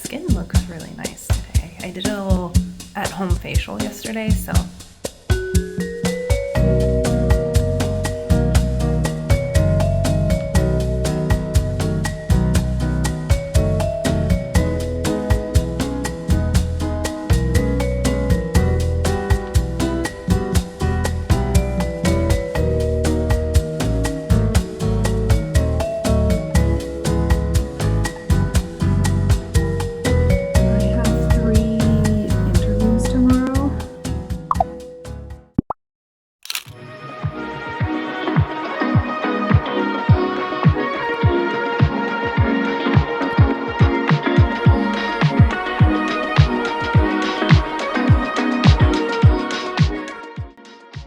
skin looks really nice today. I did a little at-home facial yesterday, so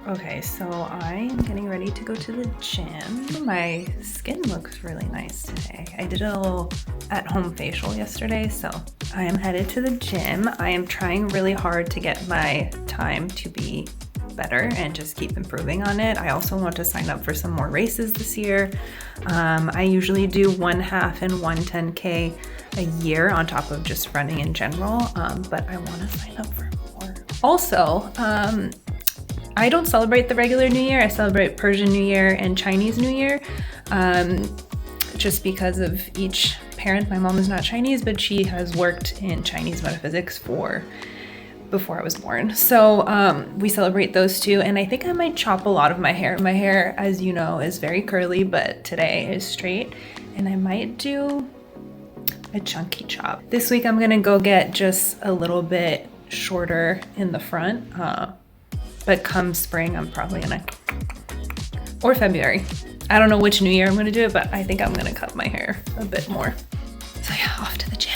okay, so I'm getting ready to go to the gym. My skin looks really nice today. I did a little at-home facial yesterday, so I am headed to the gym. I am trying really hard to get my time to be better and just keep improving on it. I also want to sign up for some more races this year. I usually do 1/2 and 1 10K a year on top of just running in general, but I want to sign up for more. Also, I don't celebrate the regular New Year. I celebrate Persian New Year and Chinese New Year, just because of each parent. My mom is not Chinese, but she has worked in Chinese metaphysics before I was born. So we celebrate those two, and I think I might chop a lot of my hair. My hair, as you know, is very curly, but today is straight, and I might do a chunky chop. This week I'm gonna go get just a little bit shorter in the front, but come spring, I'm probably gonna, or February. I don't know which New Year I'm gonna do it, but I think I'm gonna cut my hair a bit more. So yeah, off to the gym.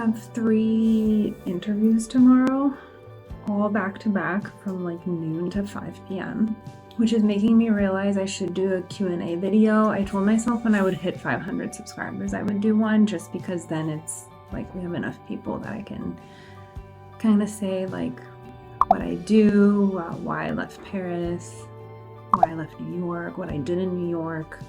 have 3 interviews tomorrow, all back to back from like noon to 5 p.m., which is making me realize I should do a Q&A video. I told myself when I would hit 500 subscribers, I would do one, just because then it's like we have enough people that I can kind of say like what I do, why I left Paris, why I left New York, what I did in New York,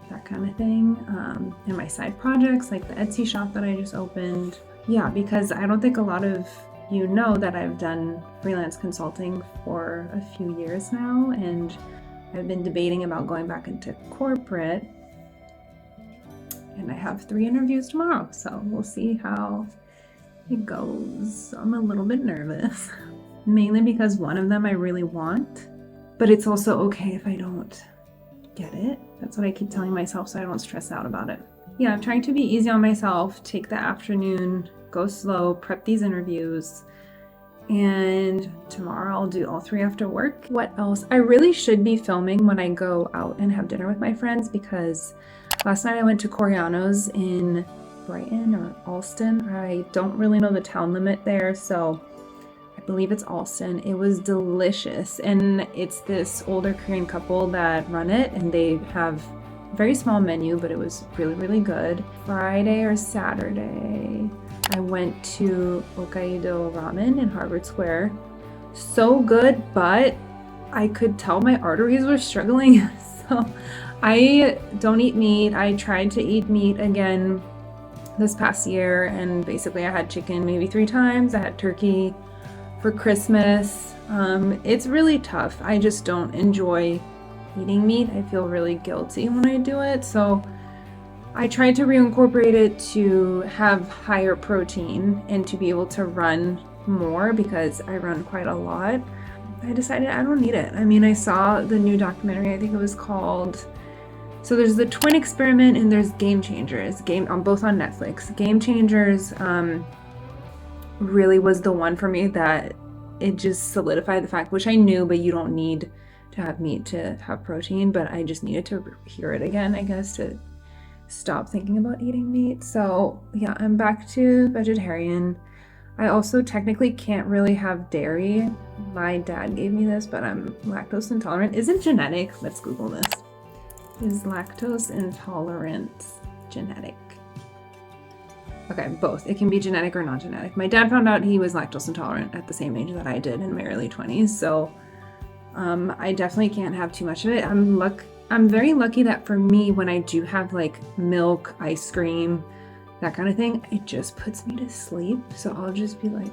that kind of thing. And my side projects like the Etsy shop that I just opened. Yeah, because I don't think a lot of you know that I've done freelance consulting for a few years now, and I've been debating about going back into corporate, and I have 3 interviews tomorrow, so we'll see how it goes. I'm a little bit nervous, mainly because one of them I really want, but it's also okay if I don't get it. That's what I keep telling myself so I don't stress out about it. Yeah, I'm trying to be easy on myself, take the afternoon, go slow, prep these interviews, and tomorrow I'll do all 3 after work. What else? I really should be filming when I go out and have dinner with my friends, because last night I went to Coriano's in Brighton or Alston. I don't really know the town limit there, so I believe it's Alston. It was delicious, and it's this older Korean couple that run it, and they have a very small menu, but it was really, really good. Friday or Saturday, I went to Hokkaido Ramen in Harvard Square. So good, but I could tell my arteries were struggling. So I don't eat meat. I tried to eat meat again this past year, and basically I had chicken maybe 3 times. I had turkey for Christmas. It's really tough. I just don't enjoy eating meat. I feel really guilty when I do it. So I tried to reincorporate it to have higher protein and to be able to run more, because I run quite a lot. I decided I don't need it. I mean, I saw the new documentary, I think it was called, so there's the Twin Experiment and there's Game Changers, both on Netflix. Game Changers really was the one for me that it just solidified the fact, which I knew, but you don't need to have meat to have protein, but I just needed to hear it again, I guess, to stop thinking about eating meat. So yeah, I'm back to vegetarian. I also technically can't really have dairy. My dad gave me this, but I'm lactose intolerant. Is it genetic? Let's Google this. Is lactose intolerance genetic? Okay, both. It can be genetic or non-genetic. My dad found out he was lactose intolerant at the same age that I did, in my early 20s. So I definitely can't have too much of it. I'm very lucky that for me, when I do have like milk, ice cream, that kind of thing, it just puts me to sleep. So I'll just be like,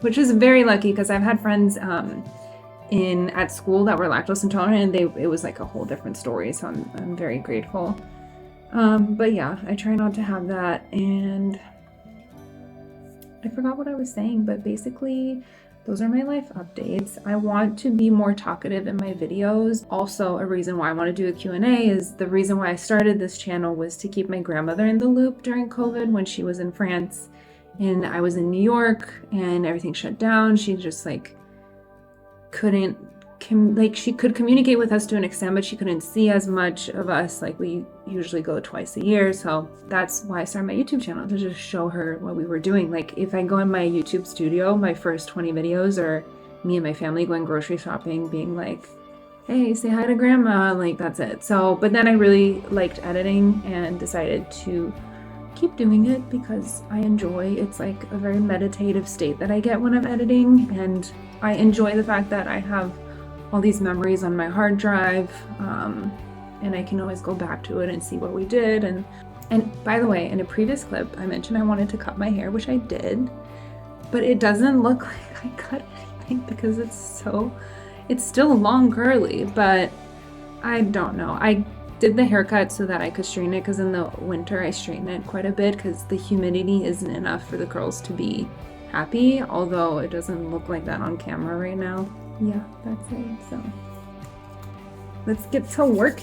which is very lucky, because I've had friends at school that were lactose intolerant, and it was like a whole different story. So I'm very grateful. But yeah, I try not to have that. And I forgot what I was saying, but basically those are my life updates. I want to be more talkative in my videos. Also, a reason why I want to do a Q&A is the reason why I started this channel was to keep my grandmother in the loop during COVID when she was in France and I was in New York and everything shut down. She just like couldn't, she could communicate with us to an extent, but she couldn't see as much of us. Like we usually go twice a year. So that's why I started my YouTube channel, to just show her what we were doing. Like if I go in my YouTube studio, my first 20 videos are me and my family going grocery shopping, being like, hey, say hi to grandma. Like that's it. So, but then I really liked editing and decided to keep doing it because I enjoy, it's like a very meditative state that I get when I'm editing. And I enjoy the fact that I have all these memories on my hard drive, and I can always go back to it and see what we did. And by the way, in a previous clip, I mentioned I wanted to cut my hair, which I did, but it doesn't look like I cut anything because it's still long curly, but I don't know. I did the haircut so that I could straighten it, because in the winter I straighten it quite a bit because the humidity isn't enough for the curls to be happy, although it doesn't look like that on camera right now. Yeah, that's it. So let's get to work.